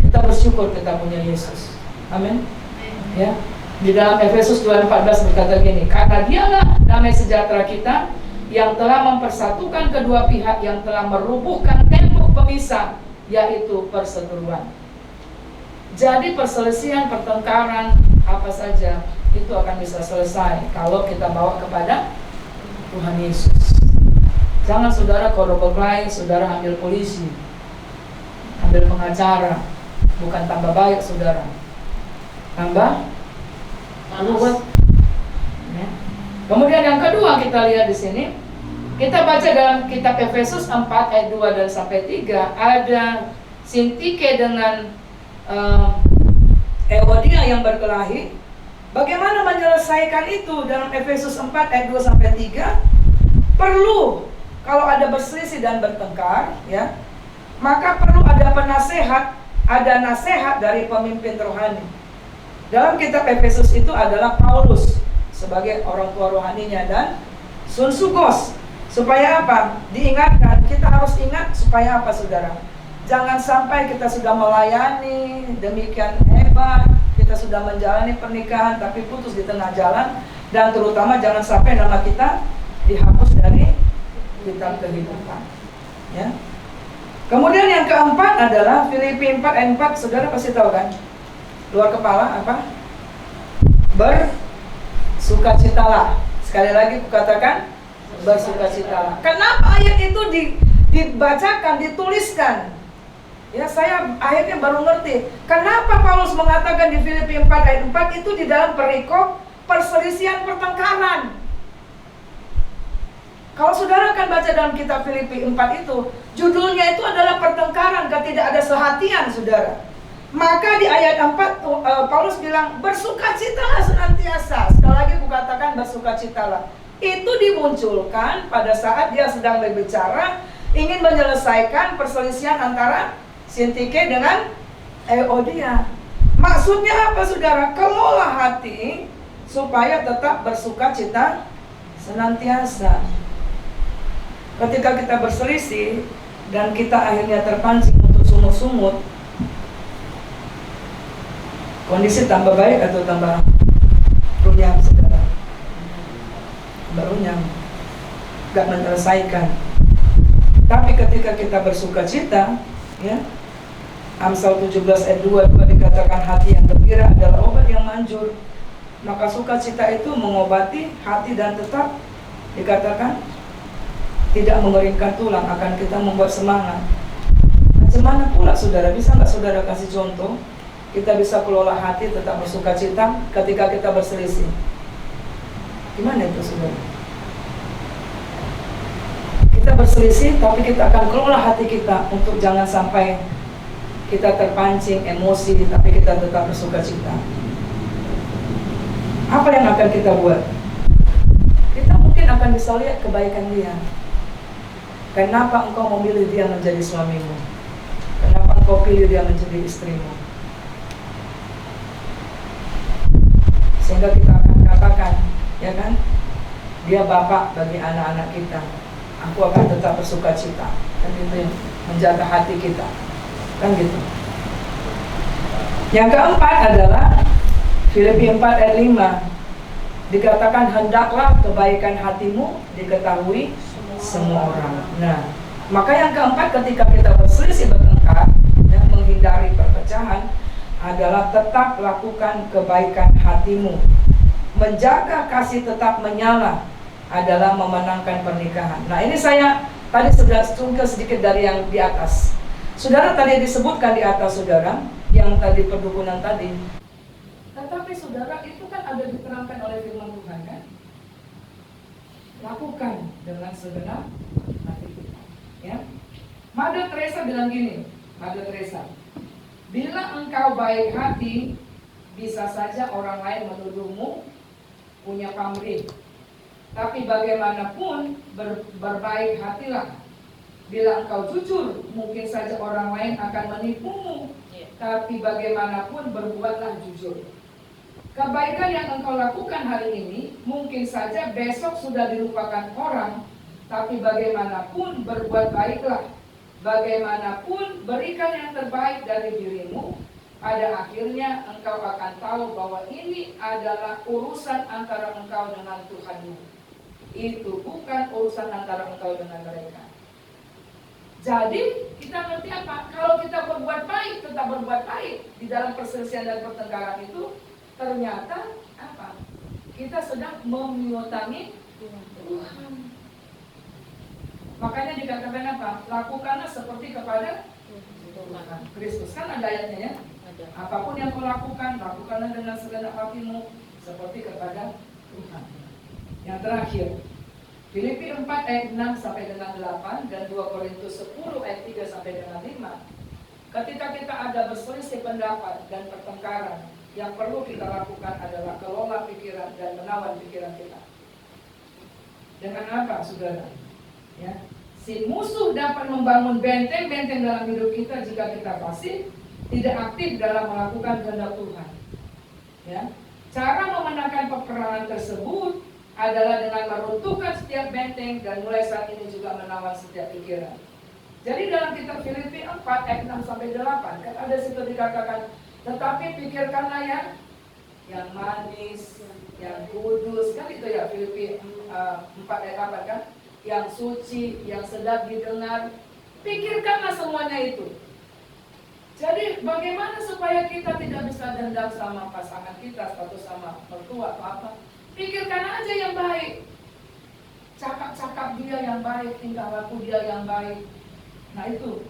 Kita bersyukur kita punya Yesus. Amin. Ya. Di dalam Efesus 2:14 berkata gini, karena dialah damai sejahtera kita yang telah mempersatukan kedua pihak, yang telah merubuhkan tembok pemisah, yaitu perseteruan. Jadi perselisihan, pertengkaran, apa saja itu akan bisa selesai kalau kita bawa kepada Tuhan Yesus. Jangan saudara korup berkelahi, saudara ambil polisi, ambil pengacara, bukan tambah baik saudara, tambah ruwet. Ya. Kemudian yang kedua kita lihat di sini, kita baca dalam kitab Efesus 4 ayat 2 dan sampai 3, ada Sintike dengan Euodia yang berkelahi. Bagaimana menyelesaikan itu dalam Efesus 4 ayat 2 sampai 3? Perlu, kalau ada berselisih dan bertengkar, ya, maka perlu ada penasehat, ada nasihat dari pemimpin rohani. Dalam kitab Efesus itu adalah Paulus sebagai orang tua rohaninya dan Sun Sugos. Supaya apa? Diingatkan, kita harus ingat supaya apa saudara? Jangan sampai kita sudah melayani demikian hebat, kita sudah menjalani pernikahan tapi putus di tengah jalan, dan terutama jangan sampai nama kita dihapus dari kitab kehidupan. Ya. Kemudian yang keempat adalah Filipi 4 ayat 4, saudara pasti tahu kan? Luar kepala apa? Bersukacitalah. Sekali lagi kukatakan, bersukacitalah. Kenapa ayat itu dibacakan, dituliskan? Ya, saya akhirnya baru ngerti kenapa Paulus mengatakan di Filipi 4 ayat 4 itu di dalam perikop perselisihan, pertengkaran. Kalau saudara akan baca dalam kitab Filipi 4 itu, judulnya itu adalah pertengkaran, tidak ada sehatian saudara. Maka di ayat 4 Paulus bilang bersukacitalah senantiasa. Sekali lagi kukatakan bersukacitalah. Itu dimunculkan pada saat dia sedang berbicara ingin menyelesaikan perselisihan antara Sintike dengan Euodia. Maksudnya apa saudara? Kelola hati supaya tetap bersukacita senantiasa. Ketika kita berselisih dan kita akhirnya terpancing untuk sungut-sungut, kondisi tambah baik atau tambah runyam saudara? Tambah runyam, gak menyelesaikan. Tapi ketika kita bersukacita, ya, Amsal 17 ayat 2 dikatakan hati yang gembira adalah obat yang manjur. Maka sukacita itu mengobati hati dan tetap dikatakan tidak mengeringkan tulang, akan kita membuat semangat. Macam mana pula saudara? Bisa nggak saudara kasih contoh? Kita bisa kelola hati tetap bersukacita ketika kita berselisih. Gimana itu saudara? Kita berselisih tapi kita akan kelola hati kita untuk jangan sampai kita terpancing emosi, tapi kita tetap bersukacita. Apa yang akan kita buat? Kita mungkin akan bisa lihat kebaikan dia. Kenapa engkau memilih dia menjadi suamimu? Kenapa engkau pilih dia menjadi istrimu? Sehingga kita akan katakan, ya kan, dia bapak bagi anak-anak kita. Aku akan tetap bersukacita. Kan itu yang menjaga hati kita, kan gitu. Yang keempat adalah Filipi 4 ayat 5. Dikatakan hendaklah kebaikan hatimu diketahui semua orang. Nah, maka yang keempat ketika kita berselisih bertengkar dan menghindari perpecahan adalah tetap lakukan kebaikan hatimu. Menjaga kasih tetap menyala adalah memenangkan pernikahan. Nah, ini saya tadi sudah sungkil sedikit dari yang di atas. Saudara, tadi disebutkan di atas, saudara, yang tadi perdukunan tadi. Tetapi saudara, itu kan ada diterangkan oleh firman Tuhan kan? Lakukan dengan segenap hati kita, ya. Mother Teresa bilang gini, Mother Teresa, bila engkau baik hati, bisa saja orang lain menuduhmu punya pamrih. Tapi bagaimanapun berbaik hatilah. Bila engkau jujur, mungkin saja orang lain akan menipumu. Tapi bagaimanapun berbuatlah jujur. Kebaikan yang engkau lakukan hari ini mungkin saja besok sudah dilupakan orang. Tapi bagaimanapun berbuat baiklah. Bagaimanapun berikan yang terbaik dari dirimu. Pada akhirnya engkau akan tahu bahwa ini adalah urusan antara engkau dengan Tuhanmu. Itu bukan urusan antara engkau dengan mereka. Jadi kita ngerti apa? Kalau kita berbuat baik, tetap berbuat baik di dalam perselisihan dan pertengkaran itu, ternyata apa? Kita sedang mengutami Tuhan. Makanya dikatakan apa? Lakukanlah seperti kepada Tuhan Kristus. Kan ada ayatnya ya? Apapun yang kau lakukan, lakukanlah dengan segenap hatimu seperti kepada Tuhan. Yang terakhir, Filipi 4 ayat 6 sampai dengan 8 dan 2 Korintus 10 ayat 3 sampai dengan 5. Ketika kita ada berselisih pendapat dan pertengkaran, yang perlu kita lakukan adalah kelola pikiran dan menawan pikiran kita. Dengan apa, saudara? Ya, si musuh dapat membangun benteng-benteng dalam hidup kita jika kita pasif, tidak aktif dalam melakukan kehendak Tuhan. Ya, cara memenangkan peperangan tersebut adalah dengan meruntuhkan setiap benteng dan mulai saat ini juga menawan setiap pikiran. Jadi dalam kitab Filipi 4 ayat 6 sampai 8 kan ada situ dikatakan, tetapi pikirkanlah yang manis, yang kudus, kan itu ya Filipi 4 ayat 8 kan, yang suci, yang sedap didengar. Pikirkanlah semuanya itu. Jadi bagaimana supaya kita tidak bisa dendam sama pasangan kita, status sama mertua atau apa? Pikirkan aja yang baik. Cakap-cakap dia yang baik, tingkah laku dia yang baik. Nah itu,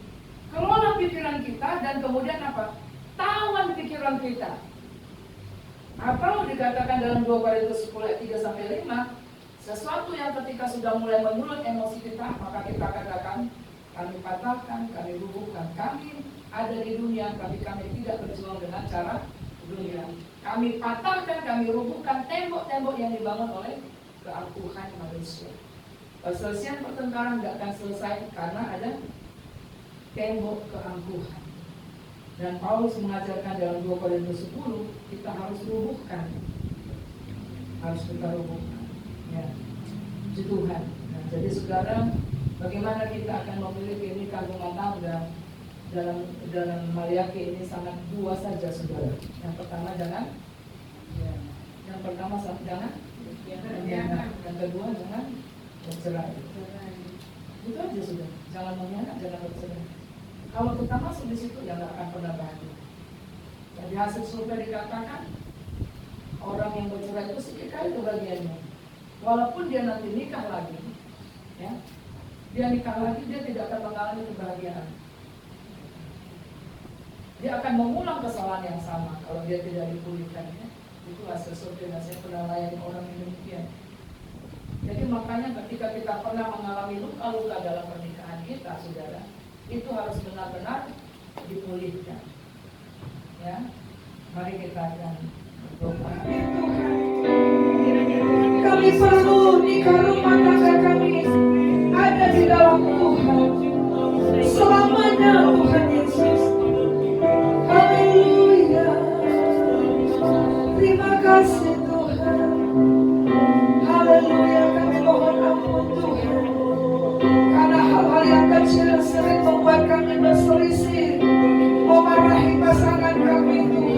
kelola pikiran kita dan kemudian apa? Tawan pikiran kita. Atau dikatakan dalam 2 Korintus 10 ayat 3 sampai 5, sesuatu yang ketika sudah mulai menyulut emosi kita, maka kita katakan, kami patahkan, kami rubuhkan. Kami ada di dunia, tapi kami tidak berjuang dengan cara dunia. Kami patahkan, kami rubuhkan tembok-tembok yang dibangun oleh keangkuhan manusia. Perselisihan pertengkaran tidak akan selesai karena ada tembok keangkuhan. Dan Paulus mengajarkan dalam 2 Korintus 10, kita harus rubuhkan. Harus kita rubuhkan. Ya, puji Tuhan. Nah, jadi saudara, bagaimana kita akan memiliki nikah rumah tangga? Dalam Maliaki ini sangat dua saja, saudara. Yang pertama jangan, yang pertama jangan, yang kedua jangan bercerai. Itu aja sudah. Jangan mengkhianat, jangan bercerai. Kalau kita masuk di situ, ya nggak akan pernah bahagia. Jadi hasil survei dikatakan orang yang bercerai itu sedikit kali kebahagiaannya. Walaupun dia nanti nikah lagi, ya, dia nikah lagi dia tidak akan mengalami kebahagiaan. Dia akan mengulang kesalahan yang sama kalau dia tidak dipulihkan. Ya. Itu hasil survei dan saya pernah layani orang yang demikian. Jadi makanya ketika kita pernah mengalami luka-luka dalam pernikahan kita, saudara, itu harus benar-benar dipulihkan. Ya, mari kita akan berdoa. Kami perlu nikah rumah tangga kami ada di dalam Tuhan selamanya, Tuhan Yesus. Haleluya. Terima kasih Tuhan. Haleluya. Kami mohon ampun Tuhan, karena hal-hal yang kecil sering membuat kami berselisih, memarahi pasangan kami Tuhan.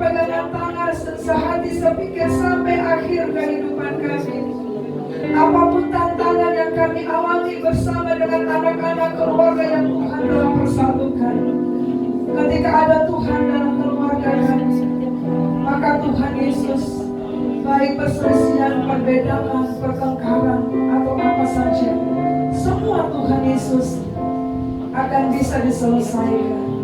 pegangan tangan sehati sepikir sampai akhir kehidupan kami. Apapun tantangan yang kami alami bersama dengan anak-anak keluarga yang Tuhan telah persatukan, ketika ada Tuhan dalam keluarga kami, maka Tuhan Yesus, baik perselisihan, perbedaan, pertengkaran, atau apa saja, semua Tuhan Yesus akan bisa diselesaikan.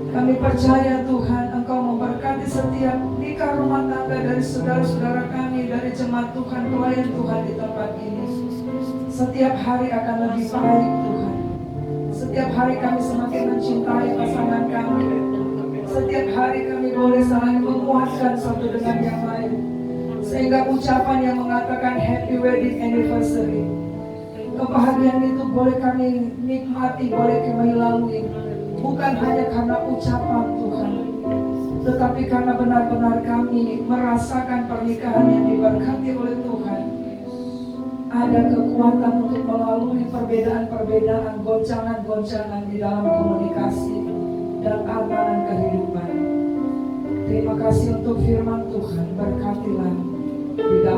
Kami percaya Tuhan, Engkau memberkati setiap nikah rumah tangga dari saudara-saudara kami, dari jemaat Tuhan, pelayan Tuhan di tempat ini. Setiap hari akan lebih baik Tuhan. Setiap hari kami semakin mencintai pasangan kami. Setiap hari kami boleh saling menguatkan satu dengan yang lain, sehingga ucapan yang mengatakan happy wedding anniversary, kebahagiaan itu boleh kami nikmati, boleh kami lalui, bukan hanya karena ucapan Tuhan, tetapi karena benar-benar kami merasakan pernikahan yang diberkati oleh Tuhan. Ada kekuatan untuk melalui perbedaan-perbedaan, goncangan-goncangan di dalam komunikasi dan tatanan kehidupan. Terima kasih untuk firman Tuhan, berkatilah di dalam